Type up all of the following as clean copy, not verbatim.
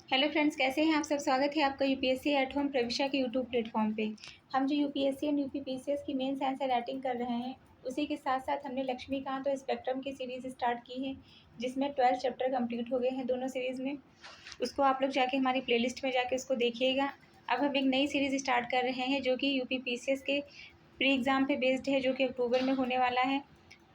Hello friends, कैसे हैं आप सब। स्वागत है आपका यूपीएससी एट होम प्रविशा के यूट्यूब प्लेटफॉर्म पे। हम जो यूपीएससी एंड यूपीपीसीएस की मेन साइंस एंड राइटिंग कर रहे हैं, उसी के साथ साथ हमने लक्ष्मीकांत और स्पेक्ट्रम की सीरीज़ स्टार्ट की है, जिसमें 12 चैप्टर कंप्लीट हो गए हैं दोनों सीरीज़ में। उसको आप लोग जाके हमारी प्लेलिस्ट में जाके उसको देखिएगा। अब हम एक नई सीरीज़ स्टार्ट कर रहे हैं जो कि यूपीपीसीएस के प्री एग्ज़ाम पे बेस्ड है, जो कि अक्टूबर में होने वाला है।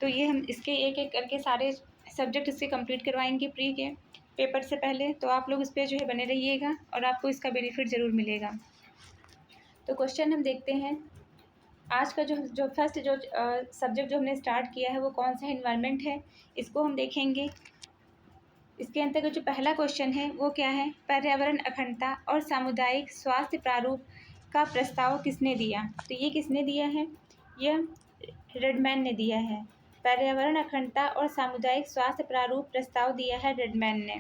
तो ये हम इसके एक एक करके सारे सब्जेक्ट इससे कंप्लीट करवाएंगे प्री के पेपर से पहले। तो आप लोग इस पर जो है बने रहिएगा और आपको इसका बेनिफिट ज़रूर मिलेगा। तो क्वेश्चन हम देखते हैं। आज का जो फर्स्ट जो सब्जेक्ट जो हमने स्टार्ट किया है वो कौन सा एनवायरनमेंट है, इसको हम देखेंगे। इसके अंतर्गत जो पहला क्वेश्चन है वो क्या है, पर्यावरण अखंडता और सामुदायिक स्वास्थ्य प्रारूप का प्रस्ताव किसने दिया। तो ये किसने दिया है, यह रेडमैन ने दिया है। पर्यावरण अखंडता और सामुदायिक स्वास्थ्य प्रारूप प्रस्ताव दिया है रेडमैन ने।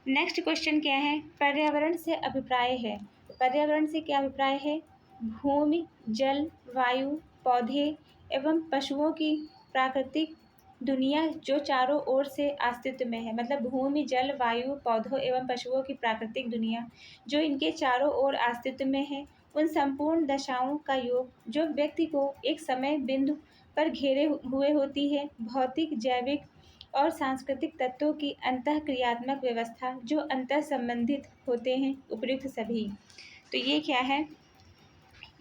नेक्स्ट क्वेश्चन क्या है, पर्यावरण से अभिप्राय है। पर्यावरण से क्या अभिप्राय है, भूमि, जल, वायु, पौधे एवं पशुओं की प्राकृतिक दुनिया जो चारों ओर से अस्तित्व में है। मतलब भूमि, जल, वायु, पौधों एवं पशुओं की प्राकृतिक दुनिया जो इनके चारों ओर अस्तित्व में है, उन संपूर्ण दशाओं का योग जो व्यक्ति को एक समय बिंदु पर घेरे हुए होती है। भौतिक, जैविक और सांस्कृतिक तत्वों की अंतःक्रियात्मक व्यवस्था जो अंतर संबंधित होते हैं, उपयुक्त सभी। तो ये क्या है,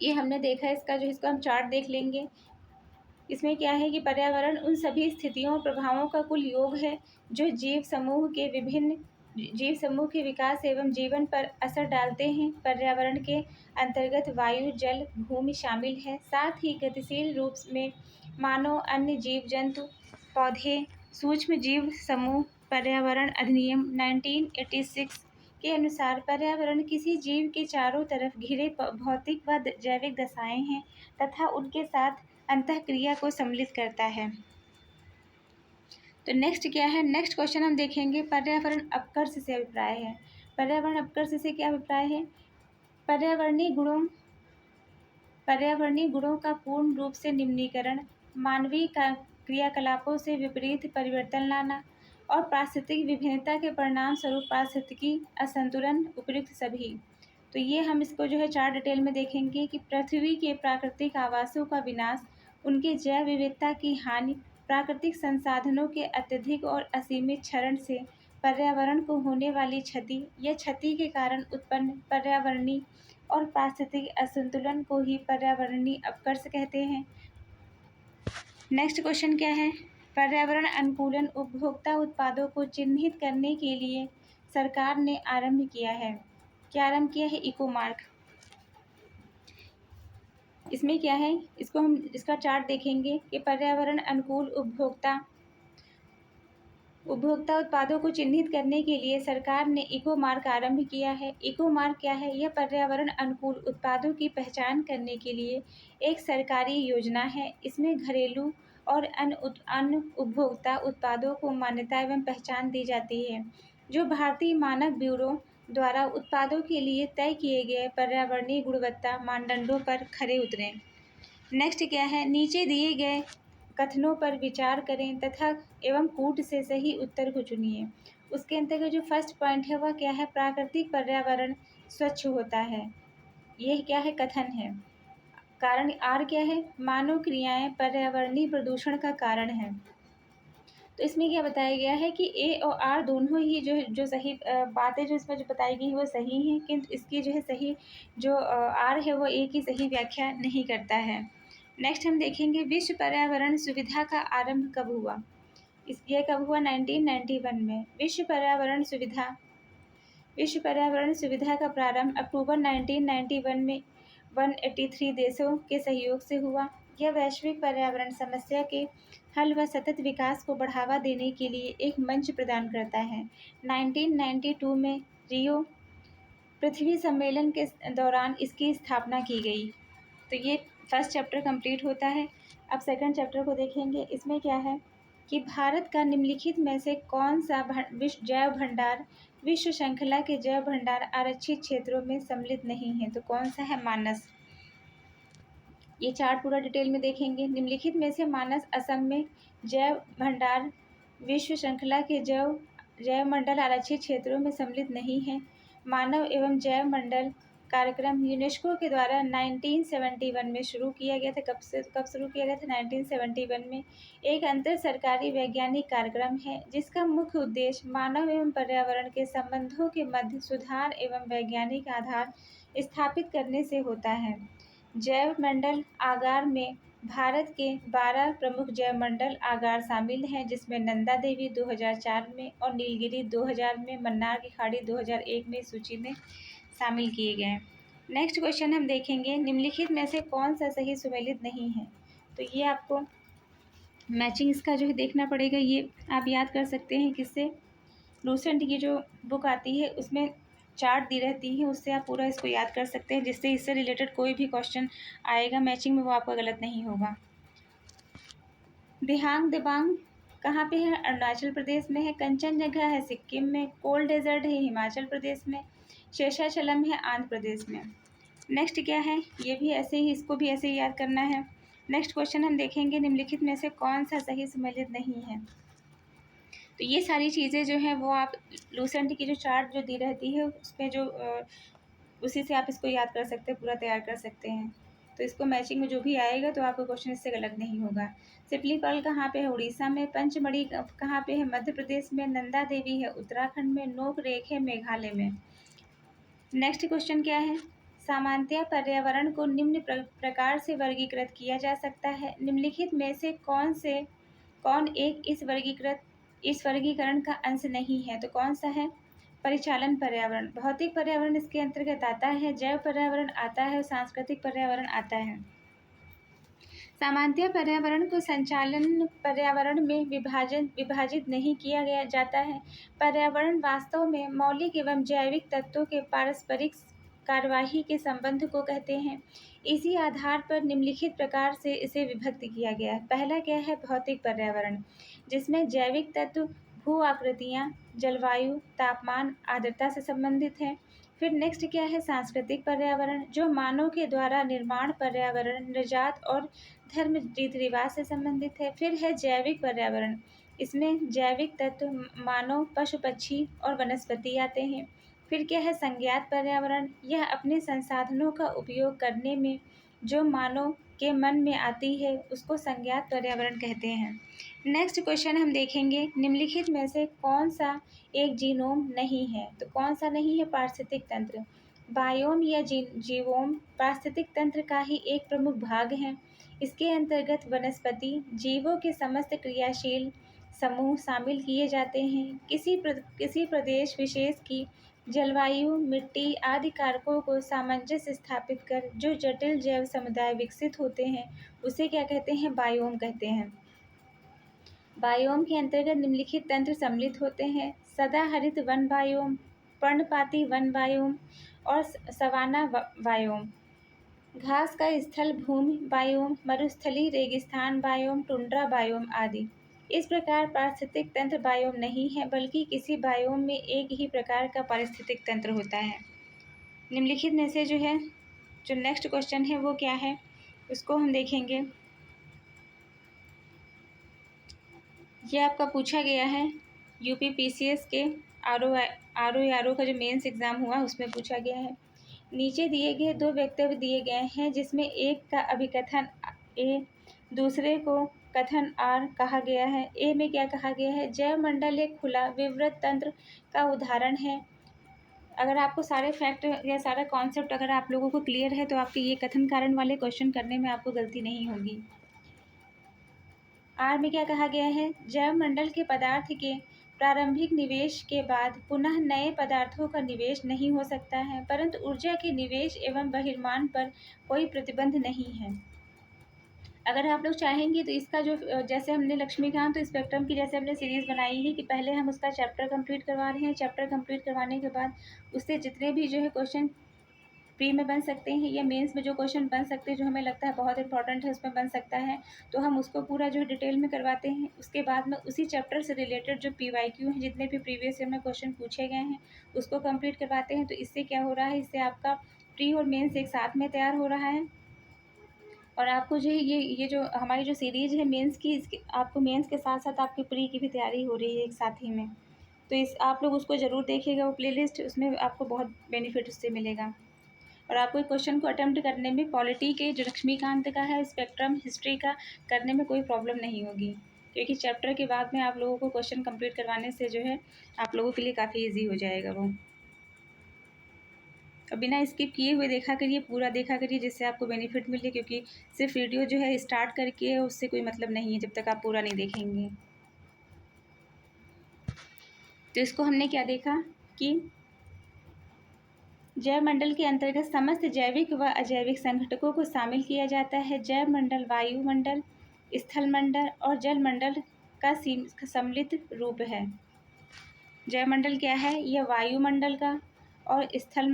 ये हमने देखा है। इसका जो इसको हम चार्ट देख लेंगे। इसमें क्या है कि पर्यावरण उन सभी स्थितियों और प्रभावों का कुल योग है जो जीव समूह के विकास एवं जीवन पर असर डालते हैं। पर्यावरण के अंतर्गत वायु, जल, भूमि शामिल है। साथ ही गतिशील रूप में मानव, अन्य जीव जंतु, पौधे, सूक्ष्म जीव समूह। पर्यावरण अधिनियम 1986 के अनुसार पर्यावरण किसी जीव के चारों तरफ घिरे भौतिक व जैविक दशाएं हैं तथा उनके साथ अंतःक्रिया को सम्मिलित करता है। तो नेक्स्ट क्या है, नेक्स्ट क्वेश्चन हम देखेंगे, पर्यावरण अपकर्ष से अभिप्राय है। पर्यावरण अपकर्ष से क्या अभिप्राय है, पर्यावरणीय गुणों का पूर्ण रूप से निम्नीकरण, मानवीय क्रियाकलापों से विपरीत परिवर्तन लाना और पारिस्थितिक विभिन्नता के परिणाम स्वरूप पारिस्थितिकी असंतुलन, उपयुक्त सभी। तो ये हम इसको जो है चार डिटेल में देखेंगे कि पृथ्वी के प्राकृतिक आवासों का विनाश, उनके जैव विविधता की हानि, प्राकृतिक संसाधनों के अत्यधिक और असीमित क्षरण से पर्यावरण को होने वाली क्षति या क्षति के कारण उत्पन्न पर्यावरणीय और पारिस्थितिक असंतुलन को ही पर्यावरणीय अपकर्ष कहते हैं। नेक्स्ट क्वेश्चन क्या है, पर्यावरण अनुकूलन उपभोक्ता उत्पादों को चिन्हित करने के लिए सरकार ने आरंभ किया है। क्या आरंभ किया है, इको मार्क। इसमें क्या है, इसको हम इसका चार्ट देखेंगे कि पर्यावरण अनुकूल उपभोक्ता उत्पादों को चिन्हित करने के लिए सरकार ने इको मार्क आरंभ किया है। इको मार्क क्या है, यह पर्यावरण अनुकूल उत्पादों की पहचान करने के लिए एक सरकारी योजना है। इसमें घरेलू और अन्य उपभोक्ता उत्पादों को मान्यता एवं पहचान दी जाती है जो भारतीय मानक ब्यूरो द्वारा उत्पादों के लिए तय किए गए पर्यावरणीय गुणवत्ता मानदंडों पर खरे उतरें। नेक्स्ट क्या है, नीचे दिए गए कथनों पर विचार करें तथा एवं कूट से सही उत्तर को चुनिए। उसके अंतर्गत जो फर्स्ट पॉइंट है वह क्या है, प्राकृतिक पर्यावरण स्वच्छ होता है। यह क्या है, कथन है। कारण आर क्या है, मानव क्रियाएं पर्यावरणीय प्रदूषण का कारण है। तो इसमें क्या बताया गया है कि ए और आर दोनों ही जो सही बातें जो इसमें जो बताई गई वो सही हैं, किंतु इसकी जो है सही जो आर है वो ए की सही व्याख्या नहीं करता है। नेक्स्ट हम देखेंगे, विश्व पर्यावरण सुविधा का आरंभ कब हुआ। यह कब हुआ, 1991 में। विश्व पर्यावरण सुविधा का प्रारंभ अक्टूबर 1991 में 183 देशों के सहयोग से हुआ। यह वैश्विक पर्यावरण समस्या के हल व सतत विकास को बढ़ावा देने के लिए एक मंच प्रदान करता है। 1992 में रियो पृथ्वी सम्मेलन के दौरान इसकी स्थापना की गई। तो ये फर्स्ट चैप्टर कंप्लीट होता है। अब सेकंड चैप्टर को देखेंगे। इसमें क्या है कि भारत का निम्नलिखित में से कौन सा जैव भंडार विश्व श्रृंखला के जैव भंडार आरक्षित क्षेत्रों में सम्मिलित नहीं है। तो कौन सा है, मानस। ये चार्ट पूरा डिटेल में देखेंगे। निम्नलिखित में से मानस असम में जैव भंडार विश्व श्रृंखला के जैव मंडल आरक्षित क्षेत्रों में सम्मिलित नहीं है। मानव एवं जैव मंडल कार्यक्रम यूनेस्को के द्वारा 1971 में शुरू किया गया था। कब शुरू किया गया था? 1971 में। एक अंतर सरकारी वैज्ञानिक कार्यक्रम है जिसका मुख्य उद्देश्य मानव एवं पर्यावरण के संबंधों के मध्य सुधार एवं वैज्ञानिक आधार स्थापित करने से होता है। जैव मंडल आगार में भारत के 12 प्रमुख जैव मंडल आगार शामिल हैं, जिसमें नंदा देवी 2004 में और नीलगिरी 2000 में, मन्नार की खाड़ी 2001 में सूची में शामिल किए गए हैं। नेक्स्ट क्वेश्चन हम देखेंगे, निम्नलिखित में से कौन सा सही सुमेलित नहीं है? तो ये आपको मैचिंग इसका जो है देखना पड़ेगा। ये आप याद कर सकते हैं किससे? लूसेंट की जो बुक आती है उसमें चार्ट दी रहती है, उससे आप पूरा इसको याद कर सकते हैं, जिससे इससे रिलेटेड कोई भी क्वेश्चन आएगा मैचिंग में वो आपका गलत नहीं होगा। दिहांग दिबांग कहाँ पे है? अरुणाचल प्रदेश में है। कंचनजंगा है सिक्किम में। कोल्ड डेजर्ट है हिमाचल प्रदेश में। शेषाचलम है आंध्र प्रदेश में। नेक्स्ट क्या है? ये भी ऐसे ही, इसको भी ऐसे ही याद करना है। नेक्स्ट क्वेश्चन हम देखेंगे, निम्नलिखित में से कौन सा सही सम्मिलित नहीं है? तो ये सारी चीज़ें जो हैं वो आप लूसेंट की जो चार्ट जो दी रहती है उसमें जो उसी से आप इसको याद कर सकते हैं, पूरा तैयार कर सकते हैं। तो इसको मैचिंग में जो भी आएगा तो आपका क्वेश्चन इससे गलत नहीं होगा। सिपलीपाल कहाँ पे है? उड़ीसा में। पंचमढ़ी कहाँ पे है? मध्य प्रदेश में। नंदा देवी है उत्तराखंड में। नोक रेख है मेघालय में। नेक्स्ट क्वेश्चन क्या है? सामान्यतः पर्यावरण को निम्न प्रकार से वर्गीकृत किया जा सकता है, निम्नलिखित में से कौन एक इस वर्गीकरण का अंश नहीं है? तो कौन सा है? परिचालन पर्यावरण, भौतिक पर्यावरण इसके अंतर्गत आता है, जैव पर्यावरण आता है और सांस्कृतिक पर्यावरण आता है। सामान्यतः पर्यावरण को संचालन पर्यावरण में विभाजित नहीं किया जाता है। पर्यावरण वास्तव में मौलिक एवं जैविक तत्वों के पारस्परिक कार्यवाही के संबंध को कहते हैं। इसी आधार पर निम्नलिखित प्रकार से इसे विभक्त किया गया है। पहला क्या है? भौतिक पर्यावरण, जिसमें जैविक तत्व, भू आकृतियाँ, जलवायु, तापमान, आर्द्रता से संबंधित है। फिर नेक्स्ट क्या है? सांस्कृतिक पर्यावरण, जो मानव के द्वारा निर्माण पर्यावरण, निर्यात और धर्म रीति रिवाज से संबंधित है। फिर है जैविक पर्यावरण, इसमें जैविक तत्व, मानव, पशु पक्षी और वनस्पति आते हैं। फिर क्या है? संज्ञात पर्यावरण, यह अपने संसाधनों का उपयोग करने में जो मानव के मन में आती है उसको संज्ञात पर्यावरण कहते हैं। नेक्स्ट क्वेश्चन हम देखेंगे, निम्नलिखित में से कौन सा एक जीनोम नहीं है? तो कौन सा नहीं है? पारिस्थितिक तंत्र। बायोम या जीवोम पारिस्थितिक तंत्र का ही एक प्रमुख भाग है। इसके अंतर्गत वनस्पति जीवों के समस्त क्रियाशील समूह शामिल किए जाते हैं। किसी प्रदेश विशेष की जलवायु, मिट्टी आदि कारकों को सामंजस्य स्थापित कर जो जटिल जैव समुदाय विकसित होते हैं उसे क्या कहते हैं? बायोम कहते हैं। बायोम के अंतर्गत निम्नलिखित तंत्र सम्मिलित होते हैं: सदाहरित वन बायोम, पर्णपाती वन बायोम और सवाना बायोम, घास का स्थल भूमि बायोम, मरुस्थलीय रेगिस्तान बायोम, टुंड्रा बायोम आदि। इस प्रकार पारिस्थितिक तंत्र बायोम नहीं है, बल्कि किसी बायोम में एक ही प्रकार का पारिस्थितिक तंत्र होता है। निम्नलिखित में से जो है जो नेक्स्ट क्वेश्चन है वो क्या है उसको हम देखेंगे। ये आपका पूछा गया है यूपी पीसीएस के आर ओ का जो मेंस एग्ज़ाम हुआ उसमें पूछा गया है। नीचे दिए गए दो वक्तव्य दिए गए हैं जिसमें एक का अभिकथन ए, दूसरे को कथन आर कहा गया है। ए में क्या कहा गया है? जैव मंडल एक खुला विवृत तंत्र का उदाहरण है। अगर आपको सारे फैक्ट या सारा कॉन्सेप्ट अगर आप लोगों को क्लियर है तो आपके ये कथन कारण वाले क्वेश्चन करने में आपको गलती नहीं होगी। आर में क्या कहा गया है? जैव मंडल के पदार्थ के प्रारंभिक निवेश के बाद पुनः नए पदार्थों का निवेश नहीं हो सकता है, परंतु ऊर्जा के निवेश एवं बहिर्माण पर कोई प्रतिबंध नहीं है। अगर आप लोग चाहेंगे तो इसका जो जैसे हमने लक्ष्मीकांत स्पेक्ट्रम की जैसे हमने सीरीज़ बनाई है कि पहले हम उसका चैप्टर कंप्लीट करवा रहे हैं, चैप्टर कंप्लीट करवाने के बाद उससे जितने भी जो है क्वेश्चन प्री में बन सकते हैं या मेंस में जो क्वेश्चन बन सकते हैं जो हमें लगता है बहुत इंपॉर्टेंट है उसमें बन सकता है, तो हम उसको पूरा जो डिटेल में करवाते हैं। उसके बाद में उसी चैप्टर से रिलेटेड जो PYQ हैं, जितने भी प्रीवियस ईयर में क्वेश्चन पूछे गए हैं उसको कंप्लीट करवाते हैं। तो इससे क्या हो रहा है? इससे आपका प्री और मेंस एक साथ में तैयार हो रहा है और आपको जो ये जो हमारी जो सीरीज़ है मेंस की, इसके आपको मेंस के साथ साथ आपकी प्री की भी तैयारी हो रही है एक साथ ही में। तो इस आप लोग उसको ज़रूर देखिएगा वो प्लेलिस्ट, उसमें आपको बहुत बेनिफिट उससे मिलेगा। और आपको क्वेश्चन को अटेम्प्ट करने में पॉलिटी के जो लक्ष्मीकांत का है, स्पेक्ट्रम, हिस्ट्री का करने में कोई प्रॉब्लम नहीं होगी, क्योंकि चैप्टर के बाद में आप लोगों को क्वेश्चन कंप्लीट करवाने से जो है आप लोगों के लिए काफ़ी ईजी हो जाएगा वो। और बिना स्किप किए हुए देखा करिए, पूरा देखा करिए, जिससे आपको बेनिफिट मिले, क्योंकि सिर्फ वीडियो जो है स्टार्ट करके उससे कोई मतलब नहीं है जब तक आप पूरा नहीं देखेंगे। तो इसको हमने क्या देखा कि जैव मंडल के अंतर्गत समस्त जैविक व अजैविक संघटकों को शामिल किया जाता है। जैव मंडल वायुमंडल, स्थल मंडल और जल मंडल का सम्मिलित रूप है। जैव मंडल क्या है? यह वायुमंडल का और स्थल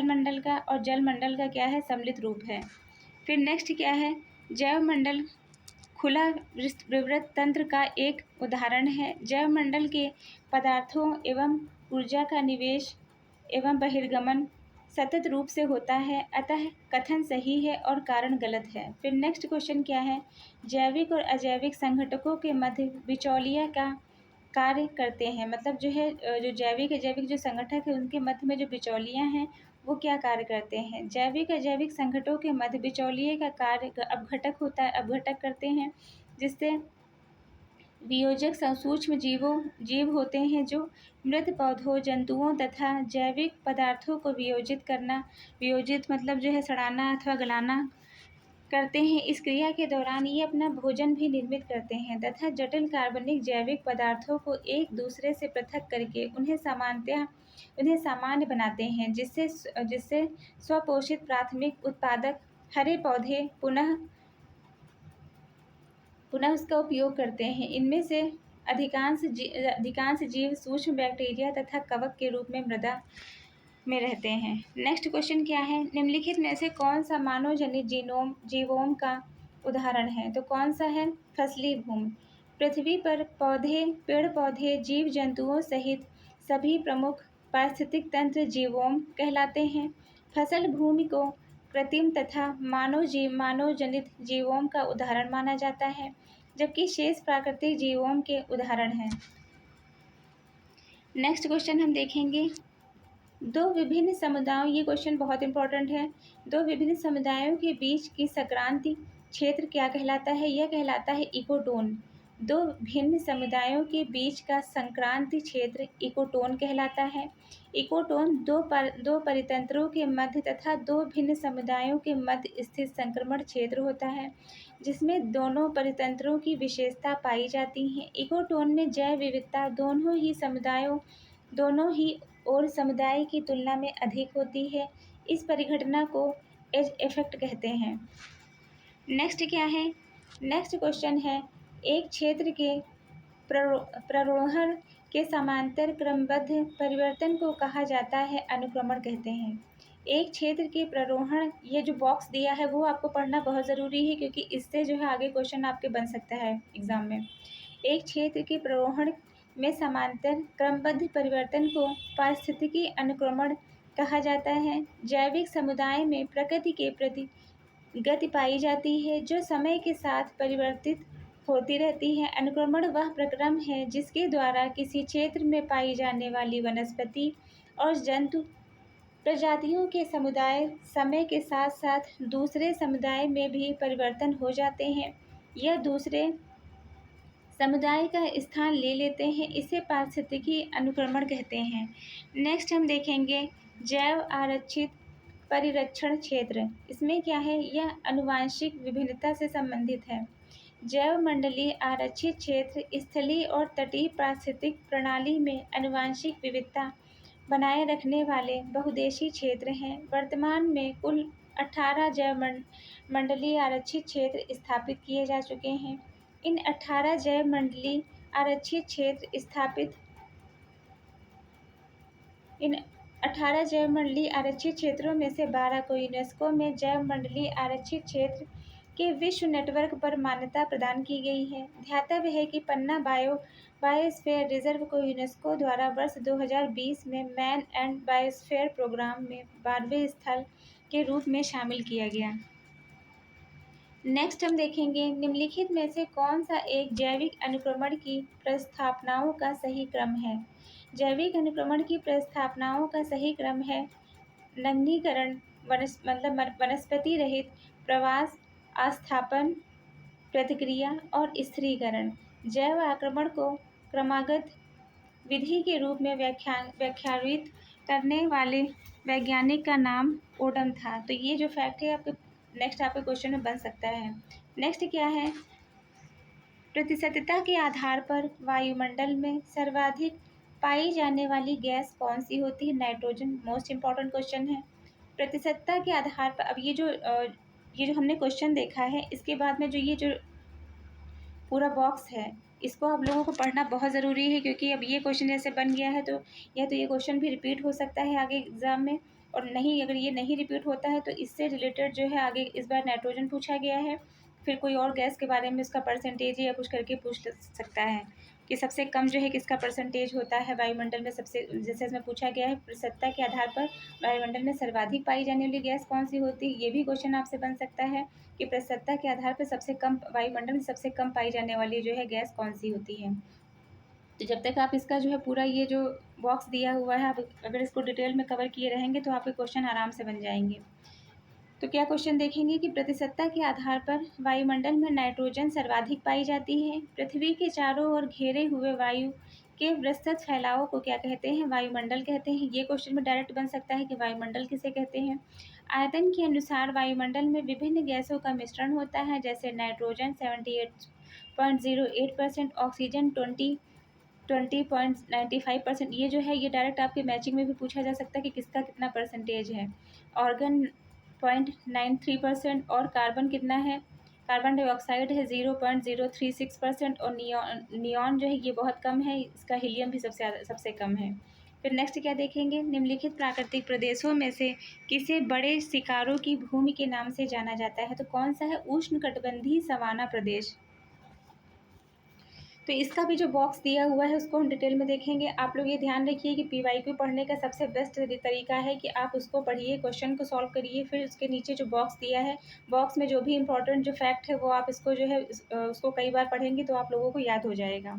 मंडल का और जल मंडल का क्या है? सम्मिलित रूप है। फिर नेक्स्ट क्या है? जैव मंडल खुला विवृत तंत्र का एक उदाहरण है। जैव मंडल के पदार्थों एवं ऊर्जा का निवेश एवं बहिर्गमन सतत रूप से होता है, अतः कथन सही है और कारण गलत है। फिर नेक्स्ट क्वेश्चन क्या है? जैविक और अजैविक संघटकों के मध्य बिचौलिया का कार्य करते हैं। मतलब जो है जो जैविक अजैविक जो संगठक है उनके मध्य में जो बिचौलियाँ हैं वो क्या कार्य करते हैं? जैविक अजैविक संगठनों के मध्य बिचौलिए का कार्य अपघटक होता है, अपघटक करते हैं, जिससे वियोजक सूक्ष्म जीव होते हैं जो मृत पौधों, जंतुओं तथा जैविक पदार्थों को वियोजित मतलब जो है सड़ाना अथवा गलाना करते हैं। इस क्रिया के दौरान ये अपना भोजन भी निर्मित करते हैं तथा जटिल कार्बनिक जैविक पदार्थों को एक दूसरे से पृथक करके उन्हें सामान्य बनाते हैं, जिससे स्वपोषित प्राथमिक उत्पादक हरे पौधे पुनः उसका उपयोग करते हैं। इनमें से अधिकांश जीव सूक्ष्म बैक्टीरिया तथा कवक के रूप में मृदा में रहते हैं। नेक्स्ट क्वेश्चन क्या है? निम्नलिखित में से कौन सा मानव जनित जीवोम का उदाहरण है? तो कौन सा है? फसली भूमि। पृथ्वी पर पेड़ पौधे, जीव जंतुओं सहित सभी प्रमुख पारिस्थितिक तंत्र जीवोम कहलाते हैं। फसल भूमि को कृत्रिम तथा मानव जनित जीवोम का उदाहरण माना जाता है, जबकि शेष प्राकृतिक जीवोम के उदाहरण हैं। नेक्स्ट क्वेश्चन हम देखेंगे, दो विभिन्न समुदायों, ये क्वेश्चन बहुत इंपॉर्टेंट है, दो विभिन्न समुदायों के बीच की संक्रांति क्षेत्र क्या कहलाता है? यह कहलाता है इकोटोन। दो भिन्न समुदायों के बीच का संक्रांति क्षेत्र इकोटोन कहलाता है। इकोटोन दो परितंत्रों के मध्य तथा दो भिन्न समुदायों के मध्य स्थित संक्रमण क्षेत्र होता है, जिसमें दोनों परितंत्रों की विशेषता पाई जाती है। इकोटोन में जैव विविधता दोनों ही और समुदाय की तुलना में अधिक होती है। इस परिघटना को एज इफेक्ट कहते हैं। नेक्स्ट क्या है? नेक्स्ट क्वेश्चन है, एक क्षेत्र के प्ररोहण के समांतर क्रमबद्ध परिवर्तन को कहा जाता है अनुक्रमण कहते हैं। एक क्षेत्र के प्ररोहण, ये जो बॉक्स दिया है वो आपको पढ़ना बहुत ज़रूरी है, क्योंकि इससे जो है आगे क्वेश्चन आपके बन सकता है एग्जाम में। एक क्षेत्र के प्ररोहण में समांतर क्रमबद्ध परिवर्तन को पारिस्थितिकी अनुक्रमण कहा जाता है। जैविक समुदाय में प्रकृति के प्रति गति पाई जाती है जो समय के साथ परिवर्तित होती रहती है। अनुक्रमण वह प्रक्रम है जिसके द्वारा किसी क्षेत्र में पाई जाने वाली वनस्पति और जंतु प्रजातियों के समुदाय समय के साथ साथ दूसरे समुदाय में भी परिवर्तन हो जाते हैं या दूसरे समुदाय का स्थान ले लेते हैं। इसे पारिस्थितिकी अनुक्रमण कहते हैं। नेक्स्ट हम देखेंगे जैव आरक्षित परिरक्षण क्षेत्र। इसमें क्या है? यह आनुवंशिक विभिन्नता से संबंधित है। जैव मंडलीय आरक्षित क्षेत्र स्थलीय और तटीय पारिस्थितिक प्रणाली में आनुवंशिक विविधता बनाए रखने वाले बहुउद्देशीय क्षेत्र हैं। वर्तमान में कुल 18 जैव मंडलीय आरक्षित क्षेत्र स्थापित किए जा चुके हैं। इन 18 जैव मंडलीय आरक्षित क्षेत्र स्थापित इन 18 जैव मंडलीय आरक्षित क्षेत्रों में से 12 को यूनेस्को में जैव मंडलीय आरक्षित क्षेत्र के विश्व नेटवर्क पर मान्यता प्रदान की गई है। ध्यातव्य है कि पन्ना बायोस्फीयर रिजर्व को यूनेस्को द्वारा वर्ष 2020 में मैन एंड बायोस्फीयर प्रोग्राम में 12वें स्थल के रूप में शामिल किया गया। नेक्स्ट हम देखेंगे निम्नलिखित में से कौन सा एक जैविक अनुक्रमण की प्रस्थापनाओं का सही क्रम है। जैविक अनुक्रमण की प्रस्थापनाओं का सही क्रम है नग्नीकरण वनस्पति रहित प्रवास, अस्थापन, प्रतिक्रिया और स्थिरीकरण। जैव आक्रमण को क्रमागत विधि के रूप में व्याख्यायित करने वाले वैज्ञानिक का नाम ओडम था। तो ये जो फैक्ट है आपके नेक्स्ट आपके क्वेश्चन में बन सकता है। नेक्स्ट क्या है, प्रतिशतता के आधार पर वायुमंडल में सर्वाधिक पाई जाने वाली गैस कौन सी होती है। नाइट्रोजन। मोस्ट इंपॉर्टेंट क्वेश्चन है। प्रतिशतता के आधार पर अब ये जो हमने क्वेश्चन देखा है, इसके बाद में जो ये जो पूरा बॉक्स है, इसको आप लोगों को पढ़ना बहुत ज़रूरी है, क्योंकि अब ये क्वेश्चन जैसे बन गया है तो ये क्वेश्चन भी रिपीट हो सकता है आगे एग्ज़ाम में, और नहीं अगर ये नहीं रिपीट होता है तो इससे रिलेटेड जो है आगे इस बार नाइट्रोजन पूछा गया है, फिर कोई और गैस के बारे में उसका परसेंटेज या कुछ करके पूछ सकता है कि सबसे कम जो है किसका परसेंटेज होता है वायुमंडल में। सबसे जैसे इसमें पूछा गया है प्रतिशतता के आधार पर वायुमंडल में सर्वाधिक पाई जाने वाली गैस कौन सी होती है, ये भी क्वेश्चन आपसे बन सकता है कि प्रतिशतता के आधार पर सबसे कम वायुमंडल में सबसे कम पाई जाने वाली जो है गैस कौन सी होती है। तो जब तक आप इसका जो है पूरा ये जो बॉक्स दिया हुआ है, आप अगर इसको डिटेल में कवर किए रहेंगे तो आपके क्वेश्चन आराम से बन जाएंगे। तो क्या क्वेश्चन देखेंगे कि प्रतिशतता के आधार पर वायुमंडल में नाइट्रोजन सर्वाधिक पाई जाती है। पृथ्वी के चारों ओर घेरे हुए वायु के विस्तृत फैलाव को क्या कहते हैं, वायुमंडल कहते हैं। ये क्वेश्चन में डायरेक्ट बन सकता है कि वायुमंडल किसे कहते हैं। आयतन के अनुसार वायुमंडल में विभिन्न गैसों का मिश्रण होता है, जैसे नाइट्रोजन 78.08%, ऑक्सीजन 20.95%। ये जो है ये डायरेक्ट आपके मैचिंग में भी पूछा जा सकता है कि किसका कितना परसेंटेज है। ऑर्गन 0.93% और कार्बन कितना है, कार्बन डाइऑक्साइड है 0.036% और नियॉन जो है ये बहुत कम है, इसका हीलियम भी सबसे कम है। फिर नेक्स्ट क्या देखेंगे, निम्नलिखित प्राकृतिक प्रदेशों में से किसे बड़े शिकारों की भूमि के नाम से जाना जाता है। तो कौन सा है, उष्णकटिबंधीय सवाना प्रदेश। तो इसका भी जो बॉक्स दिया हुआ है उसको हम डिटेल में देखेंगे। आप लोग ये ध्यान रखिए कि पीवाईक्यू पढ़ने का सबसे बेस्ट तरीका है कि आप उसको पढ़िए, क्वेश्चन को सॉल्व करिए, फिर उसके नीचे जो बॉक्स दिया है, बॉक्स में जो भी इंपॉर्टेंट जो फैक्ट है वो आप इसको जो है उसको कई बार पढ़ेंगे तो आप लोगों को याद हो जाएगा।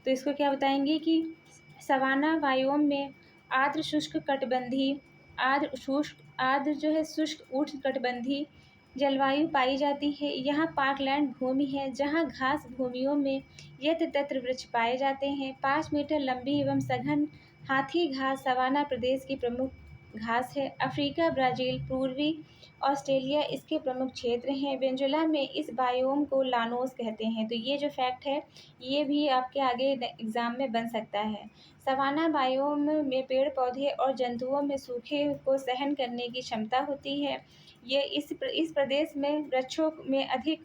तो इसको क्या बताएंगे कि सवाना बायोम में आर्द्र शुष्क कटिबंधीय आर्द्र जो है शुष्क उष्ण कटिबंधीय जलवायु पाई जाती है। यहाँ पार्कलैंड भूमि है जहाँ घास भूमियों में यत्र तत्र वृक्ष पाए जाते हैं। 5 मीटर लंबी एवं सघन हाथी घास सवाना प्रदेश की प्रमुख घास है। अफ्रीका, ब्राज़ील, पूर्वी ऑस्ट्रेलिया इसके प्रमुख क्षेत्र हैं। वेनेजुएला में इस बायोम को लानोस कहते हैं। तो ये जो फैक्ट है ये भी आपके आगे एग्ज़ाम में बन सकता है। सवाना बायोम में पेड़ पौधे और जंतुओं में सूखे को सहन करने की क्षमता होती है। ये इस प्रदेश में वृक्षों में अधिक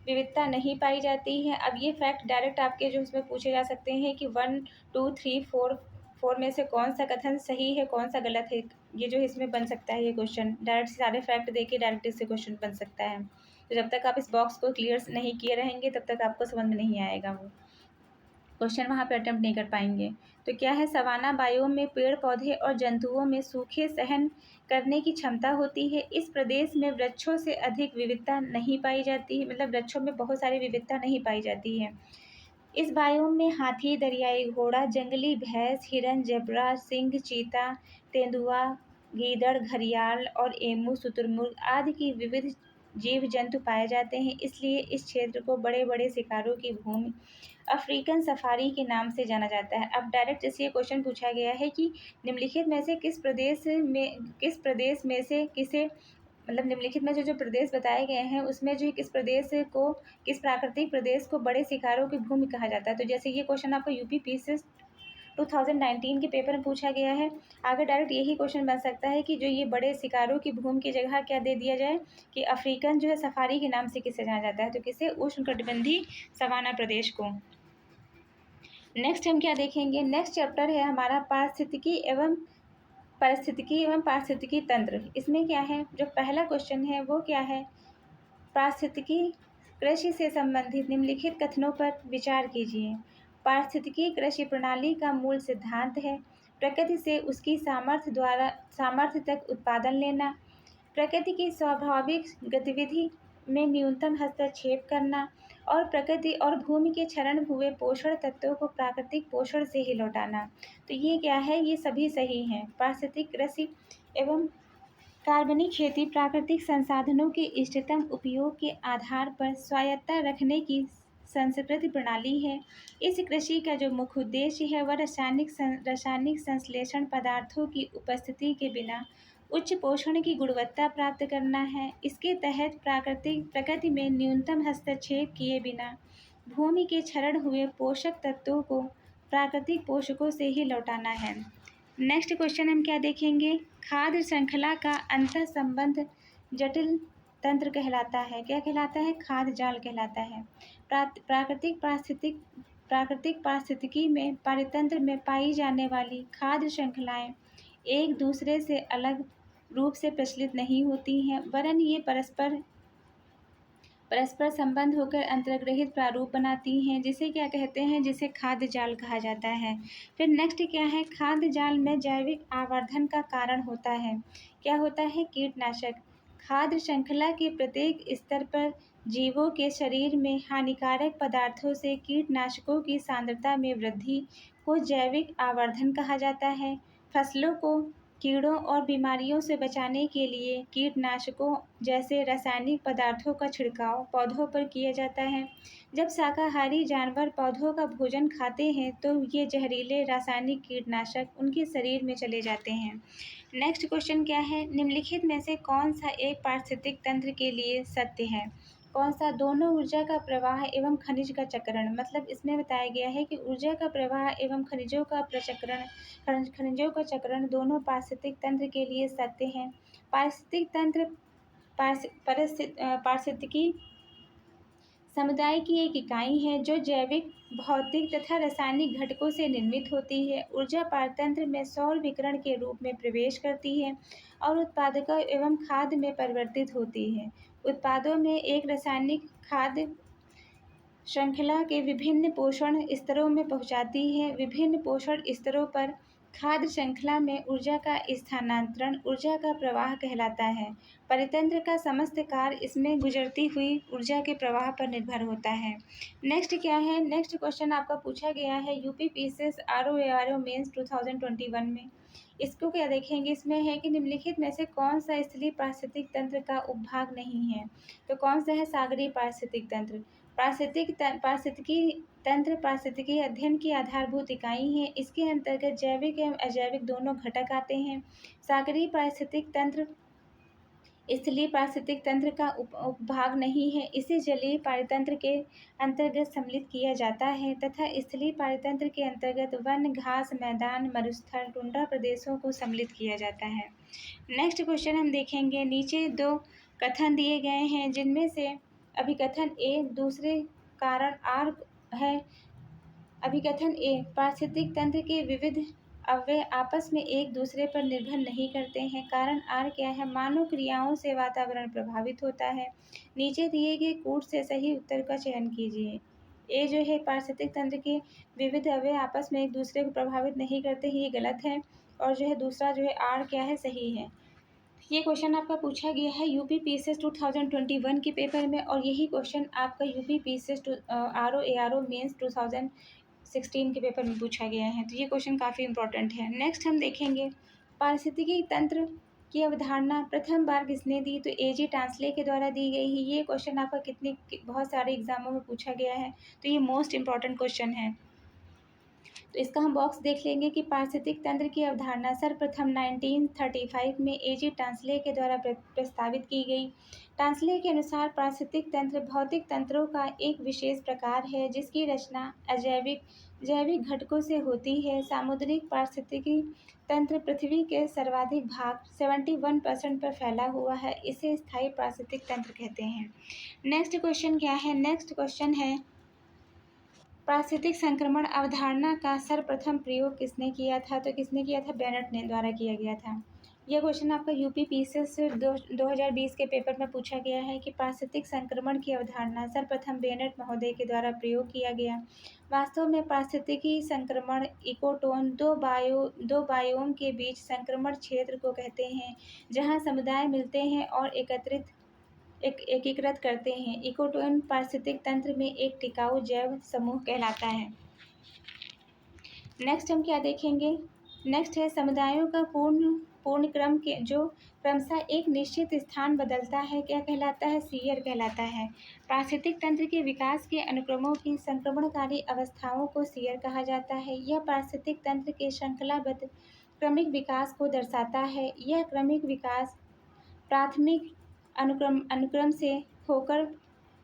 विविधता नहीं पाई जाती है। अब ये फैक्ट डायरेक्ट आपके जो इसमें पूछे जा सकते हैं कि 1 2 3 4 में से कौन सा कथन सही है, कौन सा गलत है। ये जो इसमें बन सकता है ये क्वेश्चन डायरेक्ट सारे फैक्ट देके डायरेक्ट इससे क्वेश्चन बन सकता है। तो जब तक आप इस बॉक्स को क्लियर नहीं किए रहेंगे तब तक आपको समझ में नहीं आएगा, वो क्वेश्चन वहाँ पे अटेम्प्ट नहीं कर पाएंगे। तो क्या है, सवाना बायोम में पेड़ पौधे और जंतुओं में सूखे सहन करने की क्षमता होती है। इस प्रदेश में वृक्षों से अधिक विविधता नहीं पाई जाती है, मतलब वृक्षों में बहुत सारी विविधता नहीं पाई जाती है। इस बायोम में हाथी, दरियाई घोड़ा, जंगली भैंस, हिरन, जेब्रा, सिंह, चीता, तेंदुआ, गीदड़, घड़ियाल और एमू, शुतुरमुर्ग आदि की विविध जीव जंतु पाए जाते हैं। इसलिए इस क्षेत्र को बड़े बड़े शिकारों की भूमि अफ्रीकन सफारी के नाम से जाना जाता है। अब डायरेक्ट इससे क्वेश्चन पूछा गया है कि निम्नलिखित में से किस प्रदेश में से किसे, मतलब निम्नलिखित में जो प्रदेश बताए गए हैं उसमें जो किस प्राकृतिक प्रदेश को बड़े शिकारों की भूमि कहा जाता है। तो जैसे ये क्वेश्चन आपका यूपी पीसीएस 2019 के पेपर में पूछा गया है, आगे डायरेक्ट यही क्वेश्चन बन सकता है कि जो ये बड़े शिकारों की भूमि की जगह क्या दे दिया जाए कि अफ्रीकन जो है सफारी के नाम से किसे जाना जाता है, तो किसे, उष्णकटिबंधीय सवाना प्रदेश को। नेक्स्ट हम क्या देखेंगे, नेक्स्ट चैप्टर है हमारा पारिस्थितिकी एवं पारिस्थितिकी तंत्र। इसमें क्या है, जो पहला क्वेश्चन है वो क्या है, पारिस्थितिकी कृषि से संबंधित निम्नलिखित कथनों पर विचार कीजिए। पारिस्थितिकी कृषि प्रणाली का मूल सिद्धांत है। प्रकृति से उसकी सामर्थ्य तक उत्पादन लेना। प्रकृति की स्वाभाविक गतिविधि में न्यूनतम हस्तक्षेप करना और प्रकृति और भूमि के क्षरण हुए पोषण तत्वों को प्राकृतिक पोषण से ही लौटाना। तो ये क्या है, ये सभी सही हैं। पारिस्थितिक कृषि एवं कार्बनिक खेती प्राकृतिक संसाधनों के इष्टतम उपयोग के आधार पर स्वायत्तता रखने की संस्कृति प्रणाली है। इस कृषि का जो मुख्य उद्देश्य है वह रासायनिक संश्लेषण पदार्थों की उपस्थिति के बिना उच्च पोषण की गुणवत्ता प्राप्त करना है। इसके तहत प्रकृति में न्यूनतम हस्तक्षेप किए बिना भूमि के क्षरण हुए पोषक तत्वों को प्राकृतिक पोषकों से ही लौटाना है। नेक्स्ट क्वेश्चन हम क्या देखेंगे, खाद्य श्रृंखला का अंतर संबंध जटिल तंत्र कहलाता है। क्या कहलाता है, खाद्य जाल कहलाता है। प्राकृतिक पारिस्थितिकी में पारितंत्र में पाई जाने वाली खाद्य श्रृंखलाएं एक दूसरे से अलग रूप से प्रचलित नहीं होती हैं, वरन ये परस्पर संबंध होकर अंतर्ग्रहित प्रारूप बनाती हैं, जिसे क्या कहते हैं, जिसे खाद्य जाल कहा जाता है। फिर नेक्स्ट क्या है, खाद्य जाल में जैविक आवर्धन का कारण होता है। क्या होता है, कीटनाशक। खाद्य श्रृंखला के प्रत्येक स्तर पर जीवों के शरीर में हानिकारक पदार्थों से कीटनाशकों की सांद्रता में वृद्धि को जैविक आवर्धन कहा जाता है। फसलों को कीड़ों और बीमारियों से बचाने के लिए कीटनाशकों जैसे रासायनिक पदार्थों का छिड़काव पौधों पर किया जाता है। जब शाकाहारी जानवर पौधों का भोजन खाते हैं तो ये जहरीले रासायनिक कीटनाशक उनके शरीर में चले जाते हैं। नेक्स्ट क्वेश्चन क्या है, निम्नलिखित में से कौन सा एक पारिस्थितिक तंत्र के लिए सत्य है। कौन सा, दोनों ऊर्जा का प्रवाह एवं खनिज का चक्रण। मतलब इसमें बताया गया है कि ऊर्जा का प्रवाह एवं खनिजों का चक्रण दोनों पारिस्थितिक तंत्र के लिए सत्य हैं। पारिस्थितिक तंत्र पारिस्थितिकी समुदाय की एक इकाई है जो जैविक, भौतिक तथा रासायनिक घटकों से निर्मित होती है। ऊर्जा पारतंत्र में सौर विकिरण के रूप में प्रवेश करती है और उत्पादकों एवं खाद्य में परिवर्तित होती है। उत्पादों में एक रासायनिक खाद्य श्रृंखला के विभिन्न पोषण स्तरों में पहुंचाती है। विभिन्न पोषण स्तरों पर खाद्य श्रृंखला में ऊर्जा का स्थानांतरण ऊर्जा का प्रवाह कहलाता है। परितंत्र का समस्त कार्य इसमें गुजरती हुई ऊर्जा के प्रवाह पर निर्भर होता है। नेक्स्ट क्या है, नेक्स्ट क्वेश्चन आपका पूछा गया है यूपी पीसीएस आरओ मेंस 2021 में। इसको क्या देखेंगे, इसमें है कि निम्नलिखित में से कौन सा स्थलीय पारिस्थितिक तंत्र का उपभाग नहीं है। तो कौन सा है, सागरीय पारिस्थितिक तंत्र। पारिस्थितिकी तंत्र पारिस्थितिकी अध्ययन की आधारभूत इकाई है। इसके अंतर्गत जैविक एवं अजैविक दोनों घटक आते हैं। सागरीय पारिस्थितिक तंत्र स्थलीय पारिस्थितिक तंत्र का उपभाग नहीं है। इसे जलीय पारितंत्र के अंतर्गत सम्मिलित किया जाता है तथा स्थलीय पारितंत्र के अंतर्गत वन, घास मैदान, मरुस्थल, टुंड्रा प्रदेशों को सम्मिलित किया जाता है। नेक्स्ट क्वेश्चन हम देखेंगे, नीचे दो कथन दिए गए हैं जिनमें से अभिकथन ए दूसरे कारण आर है। अभिकथन ए, पारिस्थितिक तंत्र के विविध अवयव आपस में एक दूसरे पर निर्भर नहीं करते हैं। कारण आर क्या है, मानव क्रियाओं से वातावरण प्रभावित होता है। नीचे दिए गए कूट से सही उत्तर का चयन कीजिए। ए जो है, पारिस्थितिक तंत्र के विविध अवयव आपस में एक दूसरे को प्रभावित नहीं करते, ये गलत है। और जो है दूसरा जो है आर क्या है, सही है। ये क्वेश्चन आपका पूछा गया है यूपी पीसीएस 2021 के पेपर में और यही क्वेश्चन आपका यूपी पीसीएस आरओ मेंस 2016 के पेपर में पूछा गया है। तो ये क्वेश्चन काफ़ी इंपॉर्टेंट है। नेक्स्ट हम देखेंगे, पारिस्थितिकी तंत्र की अवधारणा प्रथम बार किसने दी। तो एजी टांसले के द्वारा दी गई है। ये क्वेश्चन आपका बहुत सारे एग्जामों में पूछा गया है, तो ये मोस्ट इंपॉर्टेंट क्वेश्चन है। तो इसका हम बॉक्स देख लेंगे कि पारिस्थितिक तंत्र की अवधारणा सर्वप्रथम 1935 में एजी टांसले के द्वारा प्रस्तावित की गई। टांसले के अनुसार पारिस्थितिक तंत्र भौतिक तंत्रों का एक विशेष प्रकार है जिसकी रचना जैविक घटकों से होती है। सामुद्रिक पारिस्थितिकी तंत्र पृथ्वी के सर्वाधिक भाग 71% पर फैला हुआ है। इसे स्थायी पारिस्थितिक तंत्र कहते हैं। नेक्स्ट क्वेश्चन क्या है, नेक्स्ट क्वेश्चन है पारिस्थितिक संक्रमण अवधारणा का सर्वप्रथम प्रयोग किसने किया था। तो किसने किया था, बेनेट ने द्वारा किया गया था। यह क्वेश्चन आपका यूपी पीसीएस 2020 के पेपर में पूछा गया है कि पारिस्थितिक संक्रमण की अवधारणा सर्वप्रथम बेनेट महोदय के द्वारा प्रयोग किया गया। वास्तव में पारिस्थितिकी संक्रमण इकोटोन दो बायोम के बीच संक्रमण क्षेत्र को कहते हैं जहाँ समुदाय मिलते हैं और एकत्रित एकीकृत करते हैं। इकोटोन पारिस्थितिक तंत्र में एक टिकाऊ जैव समूह कहलाता है। नेक्स्ट हम क्या देखेंगे? नेक्स्ट है समुदायों का पूर्ण क्रम के जो क्रमशः एक निश्चित स्थान बदलता है क्या कहलाता है? सीयर कहलाता है। पारिस्थितिक तंत्र के विकास के अनुक्रमों की संक्रमणकारी अवस्थाओं को सीयर कहा जाता है। यह पारिस्थितिक तंत्र के श्रृंखलाबद्ध क्रमिक विकास को दर्शाता है। यह क्रमिक विकास प्राथमिक अनुक्रम से होकर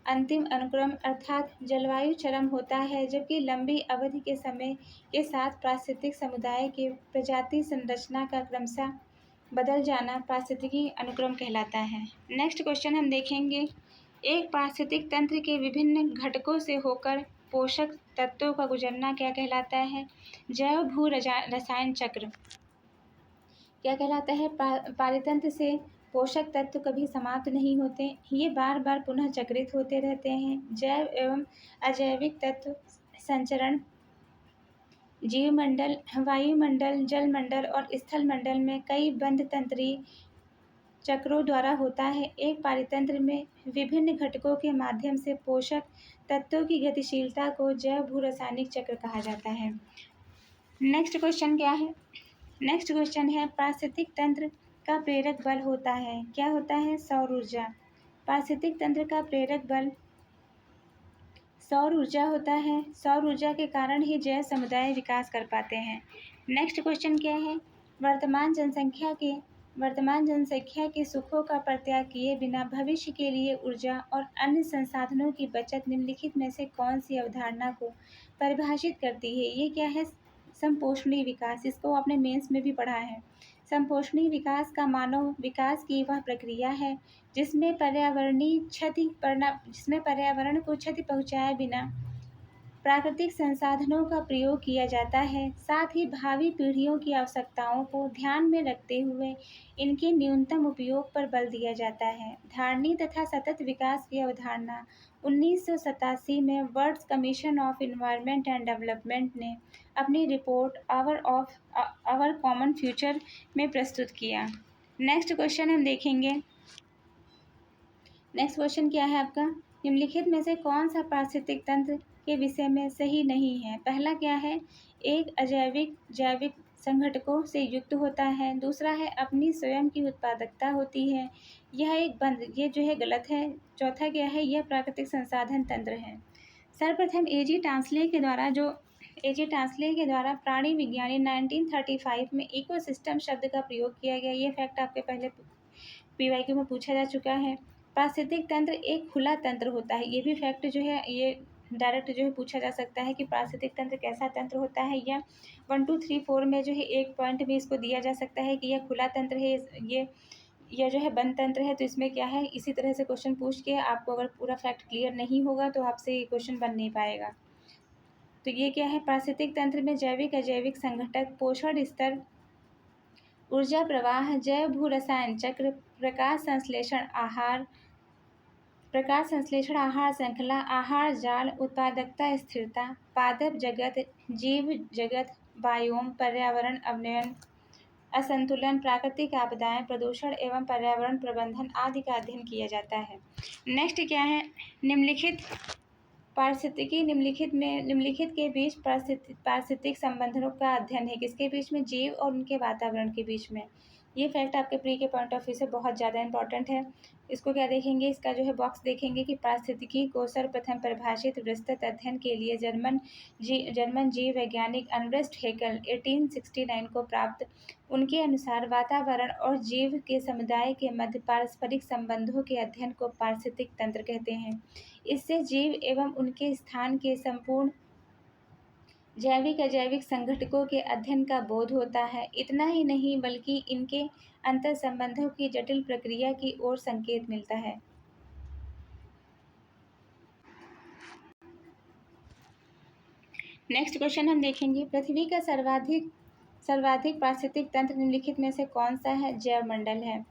अंतिम अनुक्रम अर्थात जलवायु चरम होता है, जबकि लंबी अवधि के समय के साथ पारिस्थितिक समुदाय के प्रजाति संरचना का क्रमशः बदल जाना पारिस्थितिकी अनुक्रम कहलाता है। नेक्स्ट क्वेश्चन हम देखेंगे, एक पारिस्थितिक तंत्र के विभिन्न घटकों से होकर पोषक तत्वों का गुजरना क्या कहलाता है? जैव भू रसायन चक्र क्या कहलाता है? पारितंत्र से पोषक तत्व कभी समाप्त नहीं होते, ये बार बार पुनः चक्रित होते रहते हैं। जैव एवं अजैविक तत्व संचरण जीवमंडल, वायुमंडल, जलमंडल और स्थल मंडल में कई बंध तंत्रीय चक्रों द्वारा होता है। एक पारितंत्र में विभिन्न घटकों के माध्यम से पोषक तत्वों की गतिशीलता को जैव भू रासायनिक चक्र कहा जाता है। नेक्स्ट क्वेश्चन क्या है? नेक्स्ट क्वेश्चन है, पारिस्थितिक तंत्र का प्रेरक बल होता है, क्या होता है? सौर ऊर्जा। पारिस्थितिक तंत्र का प्रेरक बल सौर ऊर्जा होता है। सौर ऊर्जा के कारण ही जैव समुदाय विकास कर पाते हैं। नेक्स्ट क्वेश्चन क्या है? वर्तमान जनसंख्या के सुखों का परित्याग किए बिना भविष्य के लिए ऊर्जा और अन्य संसाधनों की बचत निम्नलिखित में से कौन सी अवधारणा को परिभाषित करती है? ये क्या है? संपोषणीय विकास। इसको आपने मेंस में भी पढ़ा है। संपोषणीय विकास का मानव विकास की वह प्रक्रिया है जिसमें पर्यावरण को क्षति पहुँचाए बिना प्राकृतिक संसाधनों का प्रयोग किया जाता है। साथ ही भावी पीढ़ियों की आवश्यकताओं को ध्यान में रखते हुए इनके न्यूनतम उपयोग पर बल दिया जाता है। धारणी तथा सतत विकास की अवधारणा 1987 में world commission of environment and development ने अपनी रिपोर्ट आवर कॉमन फ्यूचर में प्रस्तुत किया। नेक्स्ट क्वेश्चन हम देखेंगे। नेक्स्ट क्वेश्चन क्या है आपका? निम्नलिखित में से कौन सा पारिस्थितिक तंत्र के विषय में सही नहीं है? पहला क्या है? एक अजैविक जैविक संघटकों से युक्त होता है। दूसरा है अपनी स्वयं की उत्पादकता होती है, यह एक बंद, ये जो है गलत है। चौथा क्या है? यह प्राकृतिक संसाधन तंत्र है। सर्वप्रथम एजी टांसले के द्वारा प्राणी विज्ञानी 1935 में इकोसिस्टम शब्द का प्रयोग किया गया। ये फैक्ट आपके पहले पीवाईक्यू में पूछा जा चुका है। पारिस्थितिक तंत्र एक खुला तंत्र होता है, ये भी फैक्ट जो है ये डायरेक्ट जो है पूछा जा सकता है कि पारिस्थितिक तंत्र कैसा तंत्र होता है, या 1 2 3 4 में जो है एक पॉइंट भी इसको दिया जा सकता है कि यह खुला तंत्र है, यह जो है बंद तंत्र है। तो इसमें क्या है, इसी तरह से क्वेश्चन पूछ के आपको अगर पूरा फैक्ट क्लियर नहीं होगा तो आपसे ये क्वेश्चन बन नहीं पाएगा। तो ये क्या है? पारिस्थितिक तंत्र में जैविक अजैविक संघटक, पोषण स्तर, ऊर्जा प्रवाह, जैव भू रसायन चक्र, प्रकाश संश्लेषण आहार श्रृंखला, आहार जाल, उत्पादकता स्थिरता, पादप जगत, जीव जगत, बायोम, पर्यावरण अवनयन, असंतुलन, प्राकृतिक आपदाएं, प्रदूषण एवं पर्यावरण प्रबंधन आदि का अध्ययन किया जाता है। नेक्स्ट क्या है? निम्नलिखित के बीच पारिस्थितिक संबंधों का अध्ययन है। किसके बीच में? जीव और उनके वातावरण के बीच में। ये फैक्ट आपके प्री के पॉइंट ऑफ व्यू से बहुत ज़्यादा इंपॉर्टेंट है। इसको क्या देखेंगे? इसका जो है बॉक्स देखेंगे कि पारिस्थितिकी को सर्वप्रथम परिभाषित विस्तृत अध्ययन के लिए जर्मन जीव वैज्ञानिक अर्नेस्ट हैकेल 1869 को प्राप्त। उनके अनुसार वातावरण और जीव के समुदाय के मध्य पारस्परिक संबंधों के अध्ययन को पारिस्थितिक तंत्र कहते हैं। इससे जीव एवं उनके स्थान के संपूर्ण जैविक अजैविक संघटकों के अध्ययन का बोध होता है। इतना ही नहीं बल्कि इनके अंतर संबंधों की जटिल प्रक्रिया की ओर संकेत मिलता है। नेक्स्ट क्वेश्चन हम देखेंगे, पृथ्वी का सर्वाधिक पारिस्थितिक तंत्र निम्नलिखित में से कौन सा है? जैव मंडल है।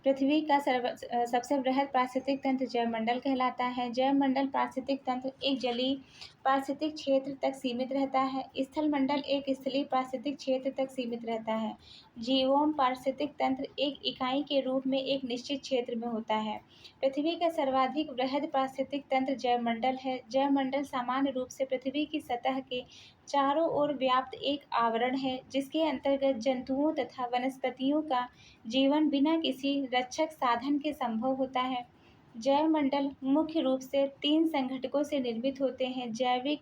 पृथ्वी का सबसे बृहद पारिस्थितिक तंत्र जैवमंडल कहलाता है। जैवमंडल पारिस्थितिक तंत्र एक जलीय पारिस्थितिक क्षेत्र तक सीमित रहता है। स्थल मंडल एक स्थलीय पारिस्थितिक क्षेत्र तक सीमित रहता है। जीवोम पारिस्थितिक तंत्र एक इकाई के रूप में एक निश्चित क्षेत्र में होता है। पृथ्वी का सर्वाधिक बृहद पारिस्थितिक तंत्र जैवमंडल है। जैवमंडल सामान्य रूप से पृथ्वी की सतह के चारों ओर व्याप्त एक आवरण है, जिसके अंतर्गत जंतुओं तथा वनस्पतियों का जीवन बिना किसी रक्षक साधन के संभव होता है। जैवमंडल मुख्य रूप से 3 संघटकों से निर्मित होते हैं: जैविक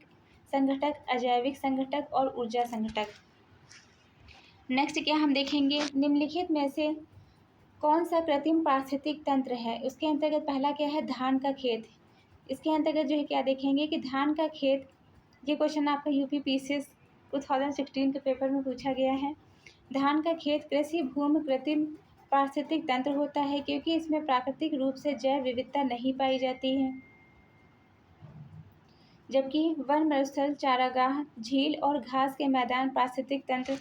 संघटक, अजैविक संघटक और ऊर्जा संघटक। नेक्स्ट क्या हम देखेंगे, निम्नलिखित में से कौन सा कृत्रिम पारिस्थितिक तंत्र है। उसके अंतर्गत पहला क्या है, धान का खेत। इसके अंतर्गत जो है क्या देखेंगे कि धान का खेत, ये क्वेश्चन आपका यूपी पीसीएस 2016 के पेपर में पूछा गया है। धान का खेत कृषि भूमि कृत्रिम पारिस्थितिक तंत्र होता है, क्योंकि इसमें प्राकृतिक रूप से जैव विविधता नहीं पाई जाती है, जबकि वन मरुस्थल, चारागाह, झील और घास के मैदान पारिस्थितिक तंत्र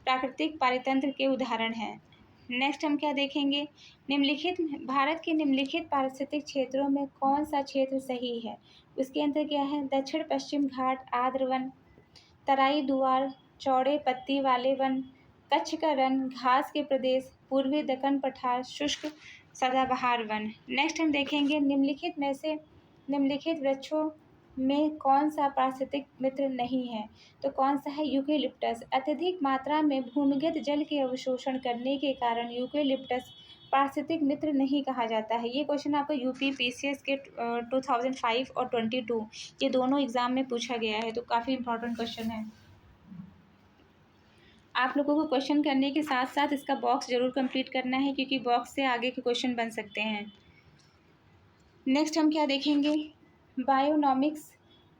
प्राकृतिक पारितंत्र के उदाहरण हैं। नेक्स्ट हम क्या देखेंगे, निम्नलिखित भारत के निम्नलिखित पारिस्थितिक क्षेत्रों में कौन सा क्षेत्र सही है। उसके अंदर क्या है, दक्षिण पश्चिम घाट आर्द्र वन, तराई दुआर चौड़े पत्ती वाले वन, कच्छ का रण, घास के प्रदेश, पूर्वी दक्कन पठार, शुष्क सदाबहार वन। नेक्स्ट हम देखेंगे, निम्नलिखित में से निम्नलिखित वृक्षों में कौन सा पारिस्थितिक मित्र नहीं है। तो कौन सा है, यूकेलिप्टस। अत्यधिक मात्रा में भूमिगत जल के अवशोषण करने के कारण यूकेलिप्टस पारिस्थितिक मित्र नहीं कहा जाता है। ये क्वेश्चन आपको यूपी पीसीएस के 2005 और 22 ये दोनों एग्जाम में पूछा गया है, तो काफ़ी इंपॉर्टेंट क्वेश्चन है। आप लोगों को क्वेश्चन करने के साथ साथ इसका बॉक्स जरूर कंप्लीट करना है, क्योंकि बॉक्स से आगे के क्वेश्चन बन सकते हैं। नेक्स्ट हम क्या देखेंगे, बायोनॉमिक्स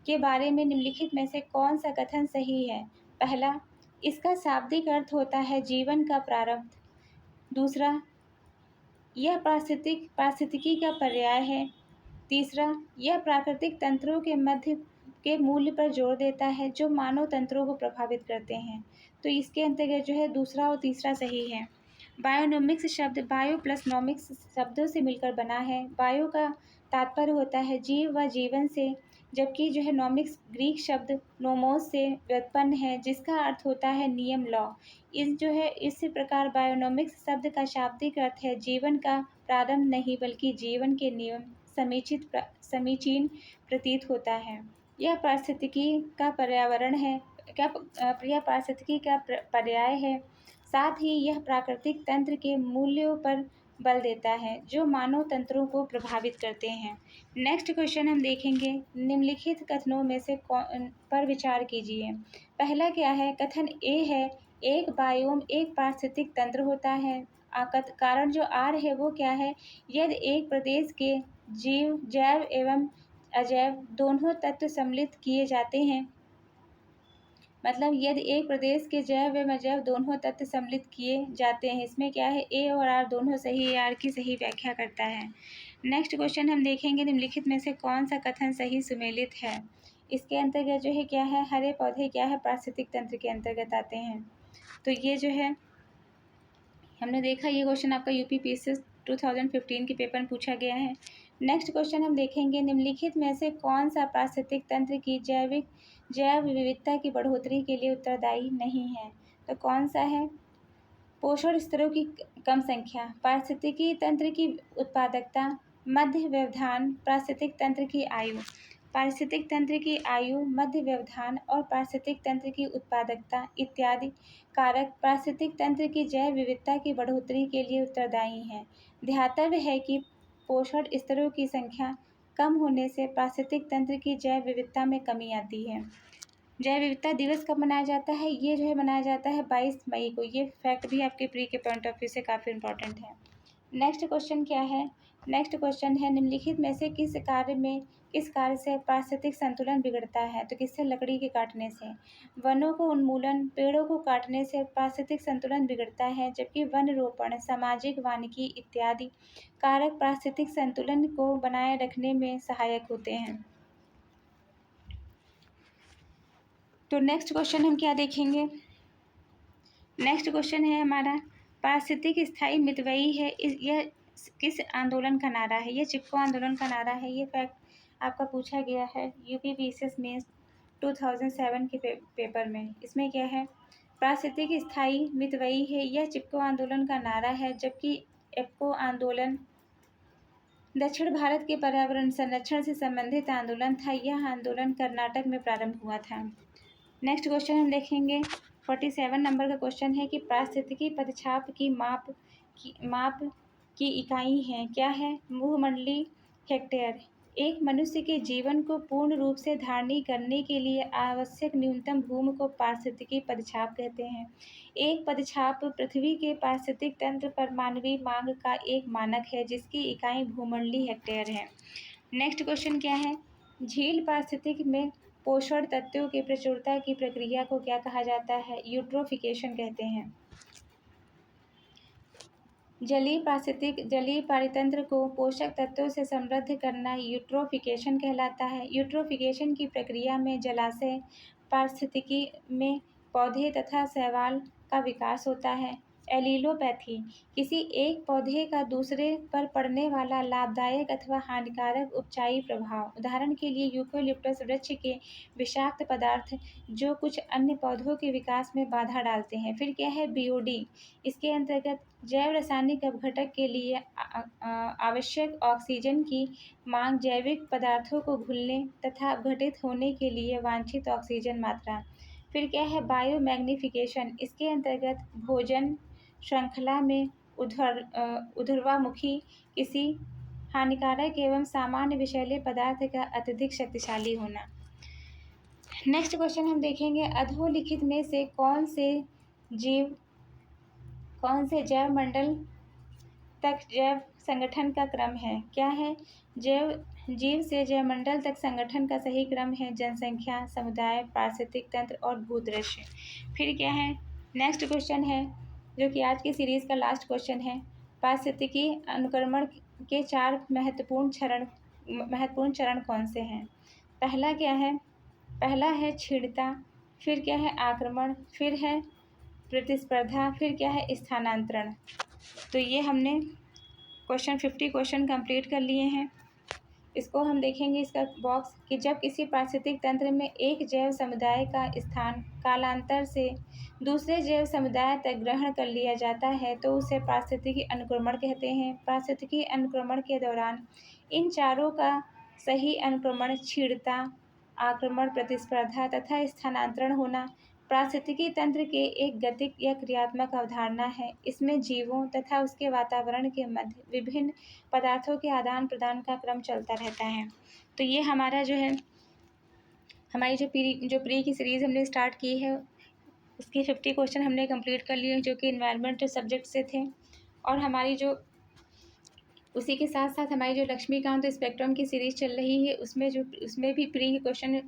के बारे में निम्नलिखित में से कौन सा कथन सही है। पहला, इसका शाब्दिक अर्थ होता है जीवन का प्रारंभ। दूसरा, यह पारिस्थितिकी का पर्याय है। तीसरा, यह प्राकृतिक तंत्रों के मध्य के मूल्य पर जोर देता है जो मानव तंत्रों को प्रभावित करते हैं। तो इसके अंतर्गत जो है दूसरा और तीसरा सही है। बायोनोमिक्स शब्द बायो प्लस नॉमिक्स शब्दों से मिलकर बना है। बायो का तात्पर्य होता है जीव व जीवन से, जबकि जो है नॉमिक्स ग्रीक शब्द नोमोस से व्युत्पन्न है, जिसका अर्थ होता है नियम, लॉ। इस प्रकार बायोनोमिक्स शब्द का शाब्दिक अर्थ है जीवन का प्रारंभ नहीं, बल्कि जीवन के नियम समीचीन प्रतीत होता है। यह पारिस्थितिकी का पर्यावरण है, यह पारिस्थितिकी का पर्याय है। साथ ही यह प्राकृतिक तंत्र के मूल्यों पर बल देता है जो मानव तंत्रों को प्रभावित करते हैं। नेक्स्ट क्वेश्चन हम देखेंगे, निम्नलिखित कथनों में से कौन पर विचार कीजिए। पहला क्या है, कथन ए है, एक बायोम एक पारिस्थितिक तंत्र होता है। कारण जो आर है वो क्या है, यदि एक प्रदेश के जीव जैव एवं अजैव दोनों तत्व सम्मिलित किए जाते हैं, मतलब यदि एक प्रदेश के जैव एवं अजैव दोनों तत्व सम्मिलित किए जाते हैं। इसमें क्या है, ए और आर दोनों सही है, आर की सही व्याख्या करता है। नेक्स्ट क्वेश्चन हम देखेंगे, निम्नलिखित में से कौन सा कथन सही सुमेलित है। इसके अंतर्गत जो है क्या है, हरे पौधे क्या है, पारिस्थितिक तंत्र के अंतर्गत आते हैं। तो ये जो है हमने देखा, ये क्वेश्चन आपका यूपी पीसीएस 2015 के पेपर में पूछा गया है। नेक्स्ट क्वेश्चन हम देखेंगे, निम्नलिखित में से कौन सा पारिस्थितिक तंत्र की जैव विविधता की बढ़ोतरी के लिए उत्तरदायी नहीं है। तो कौन सा है, पोषण स्तरों की कम संख्या, पारिस्थितिकी तंत्र की उत्पादकता, मध्य व्यवधान, पारिस्थितिक तंत्र की आयु। पारिस्थितिक तंत्र की आयु, मध्य व्यवधान और पारिस्थितिक तंत्र की उत्पादकता इत्यादि कारक पारिस्थितिक तंत्र की जैव विविधता की बढ़ोतरी के लिए उत्तरदायी हैं। ध्यातव्य है कि पोषण स्तरों की संख्या कम होने से पारिस्थितिक तंत्र की जैव विविधता में कमी आती है। जैव विविधता दिवस कब मनाया जाता है, ये जो है मनाया जाता है 22 मई को। ये फैक्ट भी आपके प्री के पॉइंट ऑफ व्यू से काफ़ी इंपॉर्टेंट है। नेक्स्ट क्वेश्चन क्या है, नेक्स्ट क्वेश्चन है, निम्नलिखित में से किस कार्य से पारिस्थितिक संतुलन बिगड़ता है। तो किससे, लकड़ी के काटने से। वनों को उन्मूलन, पेड़ों को काटने से पारिस्थितिक संतुलन बिगड़ता है, जबकि वन रोपण, सामाजिक वानिकी इत्यादि कारक पारिस्थितिक संतुलन को बनाए रखने में सहायक होते हैं। तो नेक्स्ट क्वेश्चन हम क्या देखेंगे, नेक्स्ट क्वेश्चन है हमारा, पारिस्थितिक स्थायी मितव्ययी है, यह किस आंदोलन का नारा है? ये चिपको आंदोलन का नारा है। ये फैक्ट आपका पूछा गया है यूपी पीसीएस मेंस 2007 के पेपर में। इसमें क्या है? पारिस्थितिक स्थायी मितव्ययी है, यह चिपको आंदोलन का नारा है, जबकि एप्को आंदोलन दक्षिण भारत के पर्यावरण संरक्षण से संबंधित आंदोलन था। यह आंदोलन कर्नाटक में प्रारंभ हुआ था। नेक्स्ट क्वेश्चन हम देखेंगे 47 नंबर का क्वेश्चन है कि पारिस्थितिकी पदछाप की माप की इकाई है, क्या है? भूमंडलीय हेक्टेयर। एक मनुष्य के जीवन को पूर्ण रूप से धारण करने के लिए आवश्यक न्यूनतम भूमि को पारिस्थितिकी पदछाप कहते हैं। एक पदछाप पृथ्वी के पारिस्थितिक तंत्र पर मानवीय मांग का एक मानक है, जिसकी इकाई भूमंडलीय हेक्टेयर है। नेक्स्ट क्वेश्चन क्या है? झील पारिस्थितिक में पोषण तत्वों की प्रचुरता की प्रक्रिया को क्या कहा जाता है? यूट्रोफिकेशन कहते हैं। जलीय पारितंत्र को पोषक तत्वों से समृद्ध करना यूट्रोफिकेशन कहलाता है। यूट्रोफिकेशन की प्रक्रिया में जलाशय पारिस्थितिकी में पौधे तथा शैवाल का विकास होता है। एलिलोपैथी किसी एक पौधे का दूसरे पर पड़ने वाला लाभदायक अथवा हानिकारक उपचाई प्रभाव। उदाहरण के लिए यूकेलिप्टस वृक्ष के विषाक्त पदार्थ जो कुछ अन्य पौधों के विकास में बाधा डालते हैं। फिर क्या है? बीओडी। इसके अंतर्गत जैव रासायनिक अपघटक के लिए आवश्यक ऑक्सीजन की मांग, जैविक पदार्थों को घुलने तथा अपघटित होने के लिए वांछित ऑक्सीजन मात्रा। फिर क्या है? बायोमैग्नीफिकेशन। इसके अंतर्गत भोजन श्रृंखला में ऊर्ध्वमुखी किसी हानिकारक एवं सामान्य विषैले पदार्थ का अत्यधिक शक्तिशाली होना। नेक्स्ट क्वेश्चन हम देखेंगे अधोलिखित में से कौन से जैव मंडल तक जैव संगठन का क्रम है? क्या है? जीव से जैवमंडल तक संगठन का सही क्रम है जनसंख्या, समुदाय, पारिस्थितिक तंत्र और भूदृश्य। फिर क्या है? नेक्स्ट क्वेश्चन है जो कि आज की सीरीज का लास्ट क्वेश्चन है। पारिस्थितिकी अनुक्रमण के 4 महत्वपूर्ण चरण कौन से हैं? पहला क्या है? पहला है क्षीणता, फिर क्या है? आक्रमण, फिर है प्रतिस्पर्धा, फिर क्या है? स्थानांतरण। तो ये हमने 50 क्वेश्चन कंप्लीट कर लिए हैं। इसको हम देखेंगे इसका बॉक्स कि जब किसी पारिस्थितिक तंत्र में एक जैव समुदाय का स्थान कालांतर से दूसरे जैव समुदाय तक ग्रहण कर लिया जाता है तो उसे पारिस्थितिकी अनुक्रमण कहते हैं। पारिस्थितिकी अनुक्रमण के दौरान इन चारों का सही अनुक्रमण, क्षीणता, आक्रमण, प्रतिस्पर्धा तथा स्थानांतरण होना पारिस्थितिकी तंत्र के एक गतिक या क्रियात्मक अवधारणा है। इसमें जीवों तथा उसके वातावरण के मध्य विभिन्न पदार्थों के आदान प्रदान का क्रम चलता रहता है। तो ये हमारा जो है हमारी जो प्री की सीरीज़ हमने स्टार्ट की है उसकी 50 क्वेश्चन हमने कंप्लीट कर लिए जो कि इन्वायरमेंट सब्जेक्ट से थे। और हमारी जो उसी के साथ साथ हमारी जो लक्ष्मीकांत स्पेक्ट्रम की सीरीज़ चल रही है उसमें भी प्री के क्वेश्चन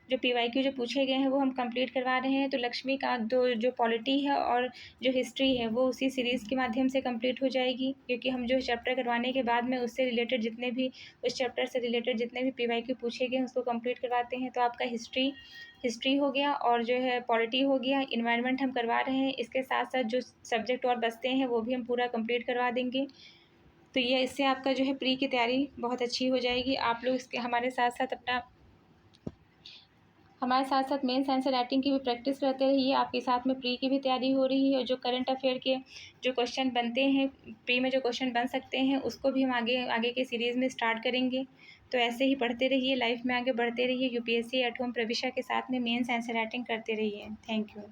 जो PYQ जो पूछे गए हैं वो हम कंप्लीट करवा रहे हैं। तो लक्ष्मीकांत जो पॉलिटी है और जो हिस्ट्री है वो उसी सीरीज़ के माध्यम से कंप्लीट हो जाएगी, क्योंकि हम जो चैप्टर करवाने के बाद में उससे रिलेटेड जितने भी उस चैप्टर से रिलेटेड जितने भी PYQ पूछे गए उसको कंप्लीट करवाते हैं। तो आपका हिस्ट्री हो गया और जो है पॉलिटी हो गया, इन्वायरमेंट हम करवा रहे हैं। इसके साथ साथ जो सब्जेक्ट और बचते हैं वो भी हम पूरा कंप्लीट करवा देंगे। तो ये इससे आपका जो है प्री की तैयारी बहुत अच्छी हो जाएगी। आप लोग इसके हमारे साथ साथ मेंस आंसर राइटिंग की भी प्रैक्टिस करते रहिए। आपके साथ में प्री की भी तैयारी हो रही है और जो करंट अफेयर के जो क्वेश्चन बनते हैं प्री में जो क्वेश्चन बन सकते हैं उसको भी हम आगे के सीरीज़ में स्टार्ट करेंगे। तो ऐसे ही पढ़ते रहिए, लाइफ में आगे बढ़ते रहिए। UPSC एट होम प्रविशा के साथ में मेंस आंसर राइटिंग करते रहिए। Thank you.